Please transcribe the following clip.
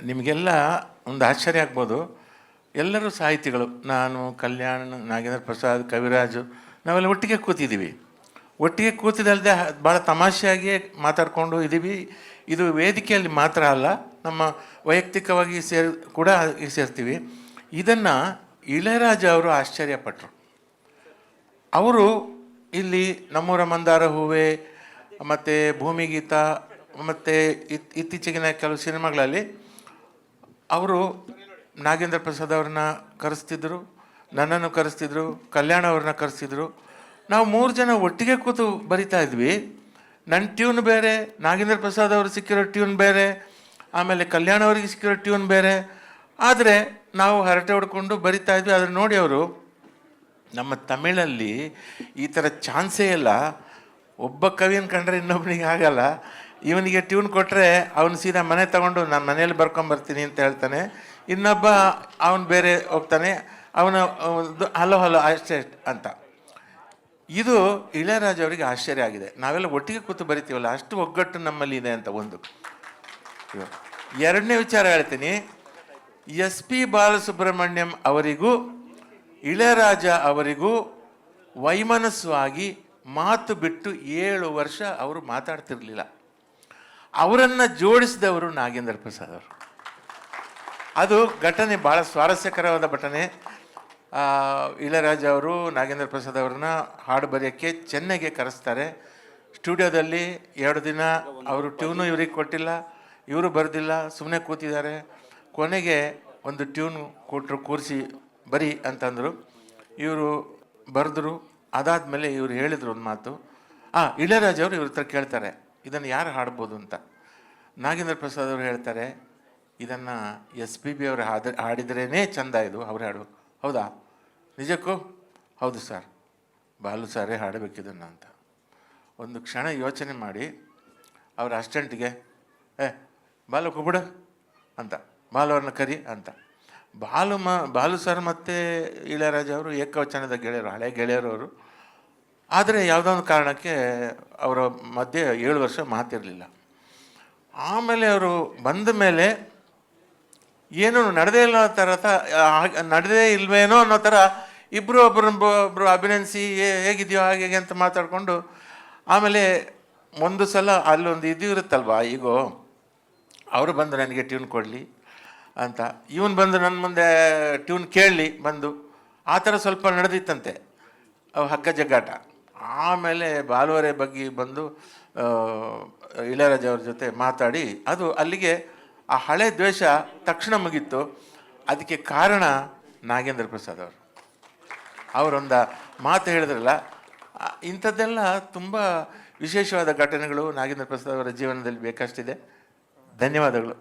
ನಿಮಗೆಲ್ಲ ಒಂದು ಆಶ್ಚರ್ಯ ಆಗ್ಬೋದು. ಎಲ್ಲರೂ ಸಾಹಿತಿಗಳು. ನಾನು, ಕಲ್ಯಾಣ್, ನಾಗೇಂದ್ರ ಪ್ರಸಾದ್, ಕವಿರಾಜು ನಾವೆಲ್ಲ ಒಟ್ಟಿಗೆ ಕೂತಿದ್ದೀವಿ. ಒಟ್ಟಿಗೆ ಕೂತಿದ್ದಲ್ಲದೆ ಭಾಳ ತಮಾಷೆಯಾಗಿಯೇ ಮಾತಾಡಿಕೊಂಡು ಇದ್ದೀವಿ. ಇದು ವೇದಿಕೆಯಲ್ಲಿ ಮಾತ್ರ ಅಲ್ಲ, ನಮ್ಮ ವೈಯಕ್ತಿಕವಾಗಿ ಕೂಡ ಸೇರ್ತೀವಿ. ಇದನ್ನು ಇಳೆಯರಾಜ ಅವರು ಆಶ್ಚರ್ಯಪಟ್ಟರು. ಅವರು ಇಲ್ಲಿ ನಮ್ಮೂರ ಮಂದಾರ ಹೂವೆ ಮತ್ತು ಭೂಮಿಗೀತ ಮತ್ತು ಇತ್ತೀಚೆಗಿನ ಕೆಲವು ಸಿನಿಮಾಗಳಲ್ಲಿ ಅವರು ನಾಗೇಂದ್ರ ಪ್ರಸಾದ್ ಅವ್ರನ್ನ ಕರೆಸ್ತಿದ್ರು, ನನ್ನನ್ನು ಕರೆಸ್ತಿದ್ರು, ಕಲ್ಯಾಣ ಅವ್ರನ್ನ ಕರೆಸ್ತಿದ್ರು. ನಾವು 3 ಜನ ಒಟ್ಟಿಗೆ ಕೂತು ಬರಿತಾ ಇದ್ವಿ. ನನ್ನ ಟ್ಯೂನ್ ಬೇರೆ, ನಾಗೇಂದ್ರ ಪ್ರಸಾದ್ ಅವರು ಸಿಕ್ಕಿರೋ ಟ್ಯೂನ್ ಬೇರೆ, ಆಮೇಲೆ ಕಲ್ಯಾಣ ಅವರಿಗೆ ಸಿಕ್ಕಿರೋ ಟ್ಯೂನ್ ಬೇರೆ. ಆದರೆ ನಾವು ಹರಟೆ ಹೊಡ್ಕೊಂಡು ಬರಿತಾ ಇದ್ವಿ. ಅದನ್ನು ನೋಡಿ ಅವರು, ನಮ್ಮ ತಮಿಳಲ್ಲಿ ಈ ಥರ ಚಾನ್ಸೇ ಇಲ್ಲ, ಒಬ್ಬ ಕವಿಯನ್ನು ಕಂಡ್ರೆ ಇನ್ನೊಬ್ಬನಿಗೆ ಆಗಲ್ಲ, ಇವನಿಗೆ ಟ್ಯೂನ್ ಕೊಟ್ಟರೆ ಅವನು ಸೀದಾ ಮನೆ ತಗೊಂಡು ನಾನು ಮನೇಲಿ ಬರ್ಕೊಂಬರ್ತೀನಿ ಅಂತ ಹೇಳ್ತಾನೆ, ಇನ್ನೊಬ್ಬ ಅವನು ಬೇರೆ ಹೋಗ್ತಾನೆ, ಅವನು ಹಲೋ ಹಲೋ ಅಷ್ಟೇ ಅಂತ. ಇದು ಇಳೆಯರಾಜ ಅವರಿಗೆ ಆಶ್ಚರ್ಯ ಆಗಿದೆ. ನಾವೆಲ್ಲ ಒಟ್ಟಿಗೆ ಕೂತು ಬರಿತೀವಲ್ಲ, ಅಷ್ಟು ಒಗ್ಗಟ್ಟು ನಮ್ಮಲ್ಲಿ ಇದೆ ಅಂತ ಒಂದು. ಎರಡನೇ ವಿಚಾರ ಹೇಳ್ತೀನಿ. SP ಬಾಲಸುಬ್ರಹ್ಮಣ್ಯಂ ಅವರಿಗೂ ಇಳೆಯರಾಜ ಅವರಿಗೂ ವೈಮನಸ್ವಾಗಿ ಮಾತು ಬಿಟ್ಟು 7 ವರ್ಷ ಅವರು ಮಾತಾಡ್ತಿರ್ಲಿಲ್ಲ. ಅವರನ್ನು ಜೋಡಿಸಿದವರು ನಾಗೇಂದ್ರ ಪ್ರಸಾದ್ ಅವರು. ಅದು ಘಟನೆ ಭಾಳ ಸ್ವಾರಸ್ಯಕರವಾದ ಘಟನೆ. ಇಳೆಯರಾಜ ಅವರು ನಾಗೇಂದ್ರ ಪ್ರಸಾದ್ ಅವ್ರನ್ನ ಹಾಡು ಬರೆಯೋಕ್ಕೆ ಚೆನ್ನೈಗೆ ಕರೆಸ್ತಾರೆ. ಸ್ಟುಡಿಯೋದಲ್ಲಿ 2 ದಿನ ಅವರು ಟ್ಯೂನು ಇವ್ರಿಗೆ ಕೊಟ್ಟಿಲ್ಲ, ಇವರು ಬರೆದಿಲ್ಲ, ಸುಮ್ಮನೆ ಕೂತಿದ್ದಾರೆ. ಕೊನೆಗೆ ಒಂದು ಟ್ಯೂನ್ ಕೊಟ್ಟರು, ಕೂರಿಸಿ ಬರಿ ಅಂತಂದರು. ಇವರು ಬರೆದ್ರು. ಅದಾದಮೇಲೆ ಇವರು ಹೇಳಿದರು ಒಂದು ಮಾತು. ಇಳೆಯರಾಜ ಅವರು ಇವ್ರ ಹತ್ರ ಕೇಳ್ತಾರೆ, ಇದನ್ನು ಯಾರು ಹಾಡ್ಬೋದು ಅಂತ. ನಾಗೇಂದ್ರ ಪ್ರಸಾದ್ ಅವರು ಹೇಳ್ತಾರೆ, ಇದನ್ನು SPB ಅವರು ಹಾಡಿದ್ರೇ ಚೆಂದ, ಇದು ಅವ್ರು ಹಾಡು. ಹೌದಾ, ನಿಜಕ್ಕೂ? ಹೌದು ಸರ್, ಬಾಲು ಸಾರೇ ಹಾಡಬೇಕಿದನ್ನು ಅಂತ. ಒಂದು ಕ್ಷಣ ಯೋಚನೆ ಮಾಡಿ ಅವ್ರ ಅಸ್ಟೆಂಟ್ಗೆ, ಬಾಲು ಕೊಬಿಡು ಅಂತ, ಬಾಲು ಅವ್ರನ್ನ ಕರಿ ಅಂತ. ಬಾಲು ಸರ್ ಮತ್ತು ಇಳೆಯರಾಜ ಅವರು ಏಕವಚನದ ಗೆಳೆಯರು, ಹಳೆ ಗೆಳೆಯರವರು. ಆದರೆ ಯಾವುದೋ ಒಂದು ಕಾರಣಕ್ಕೆ ಅವರ ಮಧ್ಯೆ 7 ವರ್ಷ ಮಾತಿರಲಿಲ್ಲ. ಆಮೇಲೆ ಅವರು ಬಂದ ಮೇಲೆ ಏನೂ ನಡೆದೇ ಇಲ್ಲ ಥರ, ನಡೆದೇ ಇಲ್ವೇನೋ ಅನ್ನೋ ಥರ ಒಬ್ಬರು ಅಭಿನಯಿಸಿ ಹೇಗಿದೆಯೋ ಹಾಗೆ ಅಂತ ಮಾತಾಡಿಕೊಂಡು, ಆಮೇಲೆ ಒಂದು ಸಲ ಅಲ್ಲೊಂದು ಇದು ಇರುತ್ತಲ್ವ, ಈಗ ಅವರು ಬಂದು ನನಗೆ ಟ್ಯೂನ್ ಕೊಡಲಿ ಅಂತ, ಇವನು ಬಂದು ನನ್ನ ಮುಂದೆ ಟ್ಯೂನ್ ಕೇಳಲಿ ಬಂದು, ಆ ಥರ ಸ್ವಲ್ಪ ನಡೆದಿತ್ತಂತೆ ಹಗ್ಗ ಜಗ್ಗಾಟ. ಆಮೇಲೆ ಬಾಲುವರೆ ಬಗ್ಗೆ ಬಂದು ಇಳೆಯರಾಜ ಅವ್ರ ಜೊತೆ ಮಾತಾಡಿ, ಅದು ಅಲ್ಲಿಗೆ ಆ ಹಳೆ ದ್ವೇಷ ತಕ್ಷಣ ಮುಗೀತು. ಅದಕ್ಕೆ ಕಾರಣ ನಾಗೇಂದ್ರ ಪ್ರಸಾದ್ ಅವರು. ಅವರೊಂದು ಮಾತು ಹೇಳಿದ್ರಲ್ಲ, ಇಂಥದ್ದೆಲ್ಲ ತುಂಬ ವಿಶೇಷವಾದ ಘಟನೆಗಳು ನಾಗೇಂದ್ರ ಪ್ರಸಾದ್ ಅವರ ಜೀವನದಲ್ಲಿ ಬೇಕಷ್ಟಿದೆ. ಧನ್ಯವಾದಗಳು.